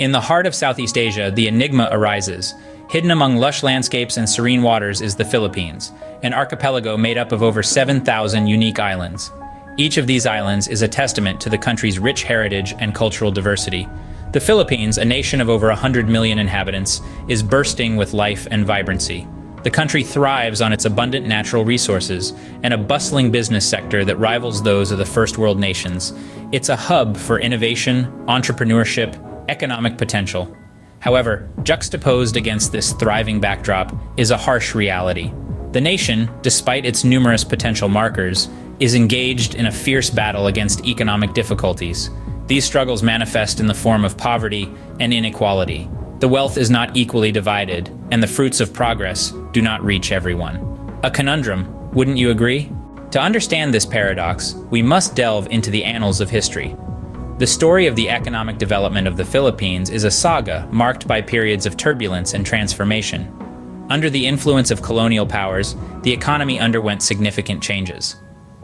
In the heart of Southeast Asia, the enigma arises. Hidden among lush landscapes and serene waters is the Philippines, an archipelago made up of over 7,000 unique islands. Each of these islands is a testament to the country's rich heritage and cultural diversity. The Philippines, a nation of over 100 million inhabitants, is bursting with life and vibrancy. The country thrives on its abundant natural resources and a bustling business sector that rivals those of the first world nations. It's a hub for innovation, entrepreneurship, economic potential. However, juxtaposed against this thriving backdrop is a harsh reality. The nation, despite its numerous potential markers, is engaged in a fierce battle against economic difficulties. These struggles manifest in the form of poverty and inequality. The wealth is not equally divided, and the fruits of progress do not reach everyone. A conundrum, wouldn't you agree? To understand this paradox, we must delve into the annals of history. The story of the economic development of the Philippines is a saga marked by periods of turbulence and transformation. Under the influence of colonial powers, the economy underwent significant changes.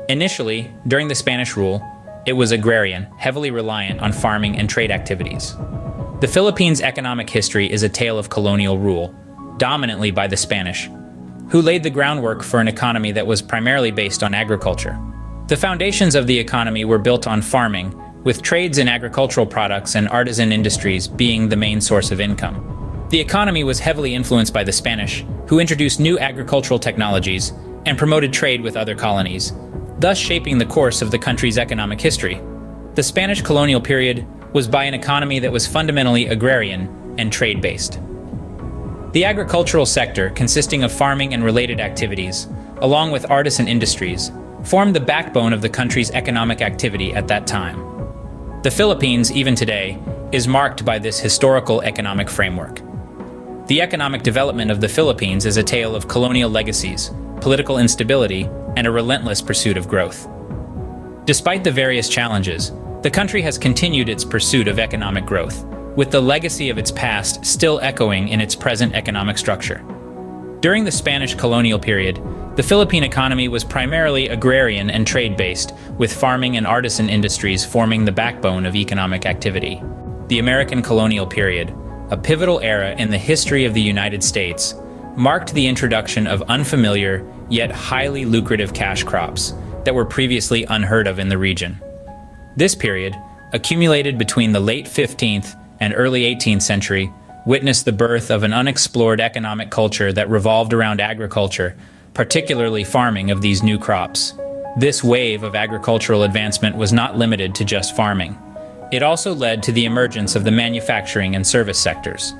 Initially, during the Spanish rule, it was agrarian, heavily reliant on farming and trade activities. The Philippines' economic history is a tale of colonial rule, dominantly by the Spanish, who laid the groundwork for an economy that was primarily based on agriculture. The foundations of the economy were built on farming, with trades in agricultural products and artisan industries being the main source of income. The economy was heavily influenced by the Spanish, who introduced new agricultural technologies and promoted trade with other colonies, thus shaping the course of the country's economic history. The Spanish colonial period was by an economy that was fundamentally agrarian and trade-based. The agricultural sector, consisting of farming and related activities, along with artisan industries, formed the backbone of the country's economic activity at that time. The Philippines, even today, is marked by this historical economic framework. The economic development of the Philippines is a tale of colonial legacies, political instability, and a relentless pursuit of growth. Despite the various challenges, the country has continued its pursuit of economic growth, with the legacy of its past still echoing in its present economic structure. During the Spanish colonial period, the Philippine economy was primarily agrarian and trade-based, with farming and artisan industries forming the backbone of economic activity. The American colonial period, a pivotal era in the history of the United States, marked the introduction of unfamiliar, yet highly lucrative cash crops that were previously unheard of in the region. This period, accumulated between the late 15th and early 18th century, witnessed the birth of an unexplored economic culture that revolved around agriculture, particularly farming of these new crops. This wave of agricultural advancement was not limited to just farming. It also led to the emergence of the manufacturing and service sectors.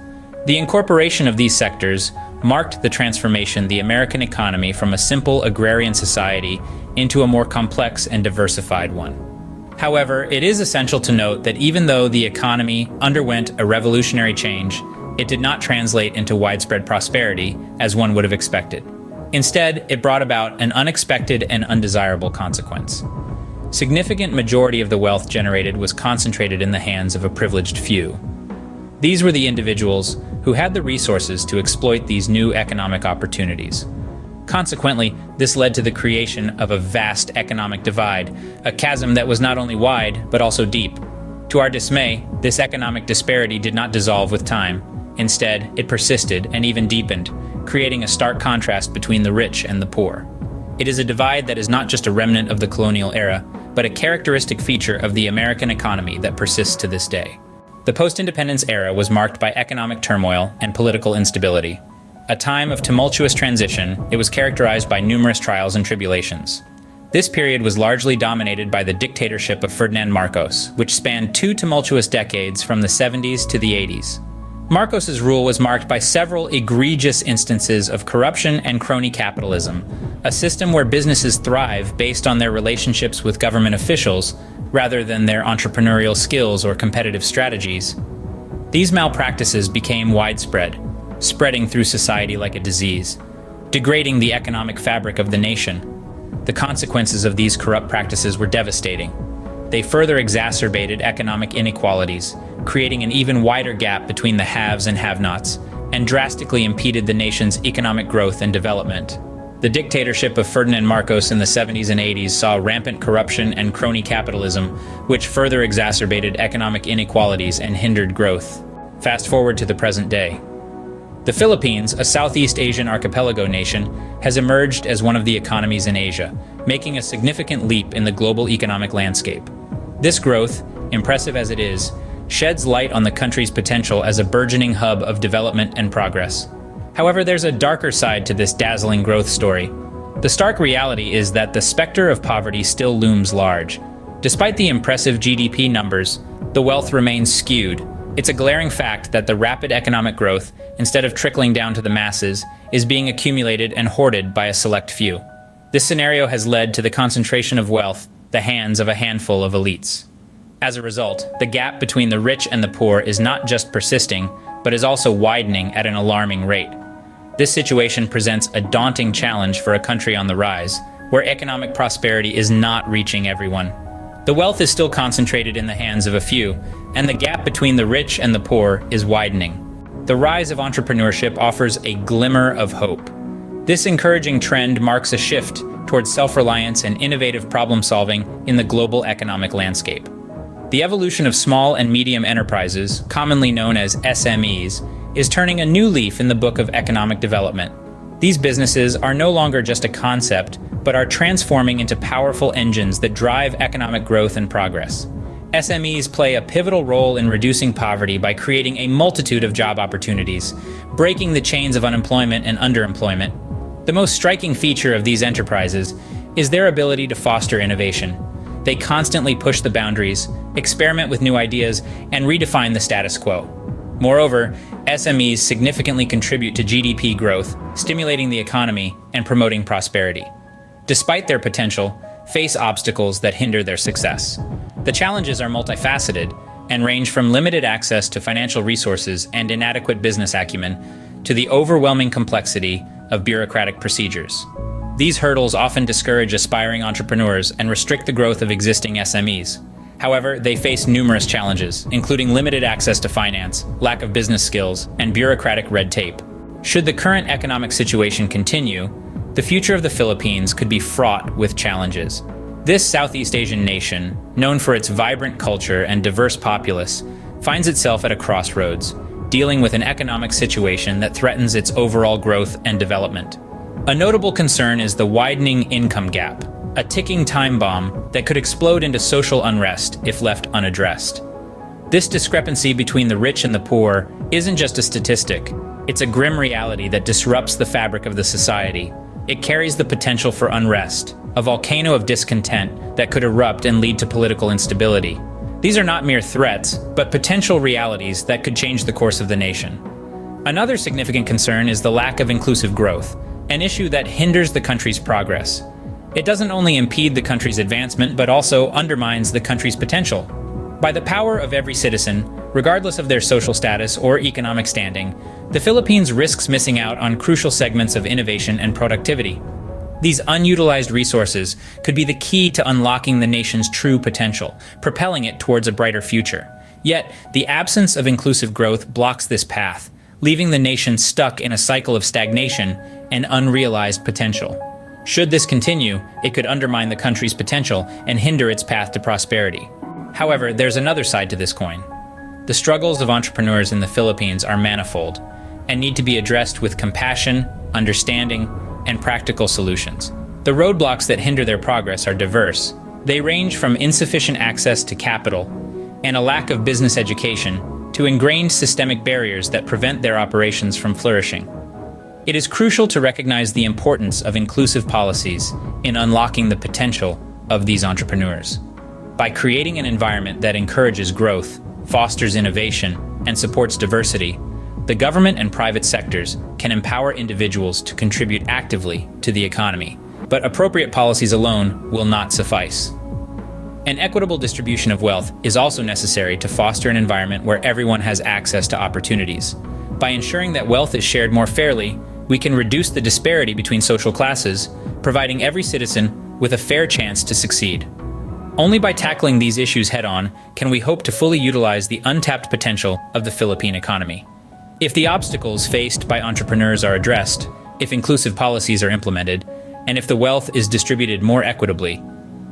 The incorporation of these sectors marked the transformation of the American economy from a simple agrarian society into a more complex and diversified one. However, it is essential to note that even though the economy underwent a revolutionary change, it did not translate into widespread prosperity, as one would have expected. Instead, it brought about an unexpected and undesirable consequence. Significant majority of the wealth generated was concentrated in the hands of a privileged few. These were the individuals who had the resources to exploit these new economic opportunities. Consequently, this led to the creation of a vast economic divide, a chasm that was not only wide, but also deep. To our dismay, this economic disparity did not dissolve with time. Instead, it persisted and even deepened, creating a stark contrast between the rich and the poor. It is a divide that is not just a remnant of the colonial era, but a characteristic feature of the American economy that persists to this day. The post-independence era was marked by economic turmoil and political instability. A time of tumultuous transition, it was characterized by numerous trials and tribulations. This period was largely dominated by the dictatorship of Ferdinand Marcos, which spanned two tumultuous decades from the 70s to the 80s. Marcos's rule was marked by several egregious instances of corruption and crony capitalism, a system where businesses thrive based on their relationships with government officials rather than their entrepreneurial skills or competitive strategies. These malpractices became widespread, spreading through society like a disease, degrading the economic fabric of the nation. The consequences of these corrupt practices were devastating. They further exacerbated economic inequalities, creating an even wider gap between the haves and have-nots, and drastically impeded the nation's economic growth and development. The dictatorship of Ferdinand Marcos in the 70s and 80s saw rampant corruption and crony capitalism, which further exacerbated economic inequalities and hindered growth. Fast forward to the present day. The Philippines, a Southeast Asian archipelago nation, has emerged as one of the economies in Asia, making a significant leap in the global economic landscape. This growth, impressive as it is, sheds light on the country's potential as a burgeoning hub of development and progress. However, there's a darker side to this dazzling growth story. The stark reality is that the specter of poverty still looms large. Despite the impressive GDP numbers, the wealth remains skewed. It's a glaring fact that the rapid economic growth, instead of trickling down to the masses, is being accumulated and hoarded by a select few. This scenario has led to the concentration of wealth in the hands of a handful of elites. As a result, the gap between the rich and the poor is not just persisting, but is also widening at an alarming rate. This situation presents a daunting challenge for a country on the rise, where economic prosperity is not reaching everyone. The wealth is still concentrated in the hands of a few, and the gap between the rich and the poor is widening. The rise of entrepreneurship offers a glimmer of hope. This encouraging trend marks a shift towards self-reliance and innovative problem-solving in the global economic landscape. The evolution of small and medium enterprises, commonly known as SMEs, is turning a new leaf in the book of economic development. These businesses are no longer just a concept, but are transforming into powerful engines that drive economic growth and progress. SMEs play a pivotal role in reducing poverty by creating a multitude of job opportunities, breaking the chains of unemployment and underemployment. The most striking feature of these enterprises is their ability to foster innovation. They constantly push the boundaries, experiment with new ideas, and redefine the status quo. Moreover, SMEs significantly contribute to GDP growth, stimulating the economy and promoting prosperity. Despite their potential, face obstacles that hinder their success. The challenges are multifaceted and range from limited access to financial resources and inadequate business acumen to the overwhelming complexity of bureaucratic procedures. These hurdles often discourage aspiring entrepreneurs and restrict the growth of existing SMEs. However, they face numerous challenges, including limited access to finance, lack of business skills, and bureaucratic red tape. Should the current economic situation continue, the future of the Philippines could be fraught with challenges. This Southeast Asian nation, known for its vibrant culture and diverse populace, finds itself at a crossroads, dealing with an economic situation that threatens its overall growth and development. A notable concern is the widening income gap, a ticking time bomb that could explode into social unrest if left unaddressed. This discrepancy between the rich and the poor isn't just a statistic, it's a grim reality that disrupts the fabric of the society. It carries the potential for unrest, a volcano of discontent that could erupt and lead to political instability. These are not mere threats, but potential realities that could change the course of the nation. Another significant concern is the lack of inclusive growth, an issue that hinders the country's progress. It doesn't only impede the country's advancement, but also undermines the country's potential. By the power of every citizen, regardless of their social status or economic standing, the Philippines risks missing out on crucial segments of innovation and productivity. These unutilized resources could be the key to unlocking the nation's true potential, propelling it towards a brighter future. Yet, the absence of inclusive growth blocks this path, leaving the nation stuck in a cycle of stagnation and unrealized potential. Should this continue, it could undermine the country's potential and hinder its path to prosperity. However, there's another side to this coin. The struggles of entrepreneurs in the Philippines are manifold and need to be addressed with compassion, understanding, and practical solutions. The roadblocks that hinder their progress are diverse. They range from insufficient access to capital and a lack of business education to ingrained systemic barriers that prevent their operations from flourishing. It is crucial to recognize the importance of inclusive policies in unlocking the potential of these entrepreneurs. By creating an environment that encourages growth, fosters innovation, and supports diversity, the government and private sectors can empower individuals to contribute actively to the economy. But appropriate policies alone will not suffice. An equitable distribution of wealth is also necessary to foster an environment where everyone has access to opportunities. By ensuring that wealth is shared more fairly, we can reduce the disparity between social classes, providing every citizen with a fair chance to succeed. Only by tackling these issues head-on can we hope to fully utilize the untapped potential of the Philippine economy. If the obstacles faced by entrepreneurs are addressed, if inclusive policies are implemented, and if the wealth is distributed more equitably,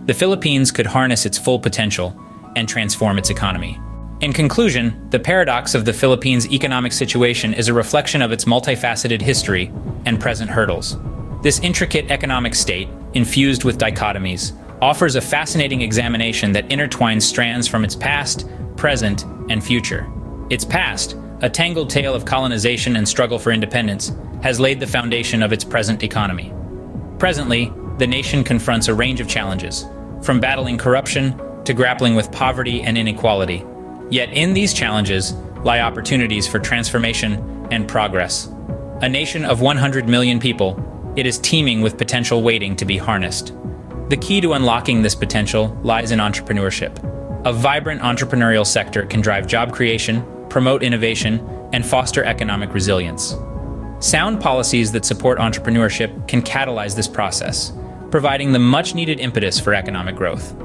the Philippines could harness its full potential and transform its economy. In conclusion, the paradox of the Philippines' economic situation is a reflection of its multifaceted history and present hurdles. This intricate economic state, infused with dichotomies, offers a fascinating examination that intertwines strands from its past, present, and future. Its past, a tangled tale of colonization and struggle for independence, has laid the foundation of its present economy. Presently, the nation confronts a range of challenges, from battling corruption to grappling with poverty and inequality. Yet in these challenges lie opportunities for transformation and progress. A nation of 100 million people, it is teeming with potential waiting to be harnessed. The key to unlocking this potential lies in entrepreneurship. A vibrant entrepreneurial sector can drive job creation, promote innovation, and foster economic resilience. Sound policies that support entrepreneurship can catalyze this process, providing the much-needed impetus for economic growth.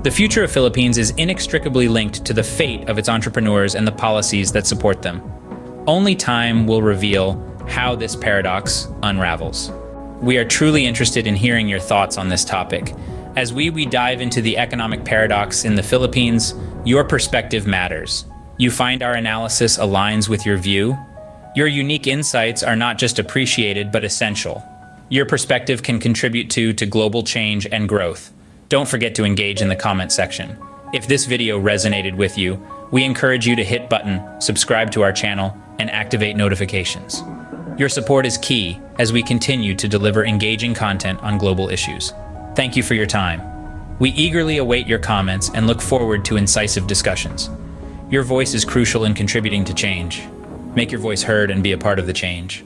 The future of Philippines is inextricably linked to the fate of its entrepreneurs and the policies that support them. Only time will reveal how this paradox unravels. We are truly interested in hearing your thoughts on this topic. As we dive into the economic paradox in the Philippines, your perspective matters. You find our analysis aligns with your view? Your unique insights are not just appreciated but essential. Your perspective can contribute to global change and growth. Don't forget to engage in the comment section. If this video resonated with you, we encourage you to hit button, subscribe to our channel, and activate notifications. Your support is key as we continue to deliver engaging content on global issues. Thank you for your time. We eagerly await your comments and look forward to incisive discussions. Your voice is crucial in contributing to change. Make your voice heard and be a part of the change.